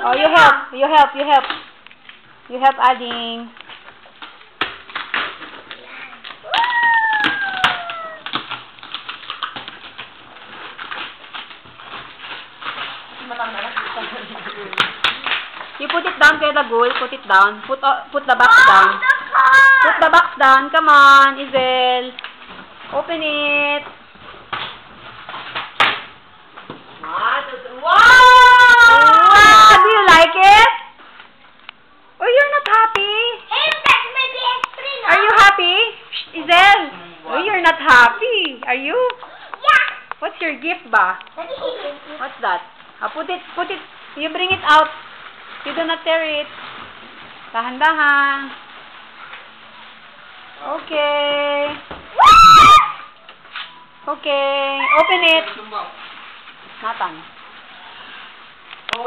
Oh, you help. You help. You help. You help adding. You put it down, Kuya Dagul. Put it down. Put the box down. Put the box down. Come on, Izel. Open it. Wow! Wow! Do you like it? Oh, you're not happy? Hey, that's my PS3 now. Are you happy? Shh, Izel. Oh, you're not happy. Are you? Yeah. What's your gift ba? What's that? Put it. You bring it out. You do not tear it. Dahan-dahan. Okay. Okay. Open it. Nathan.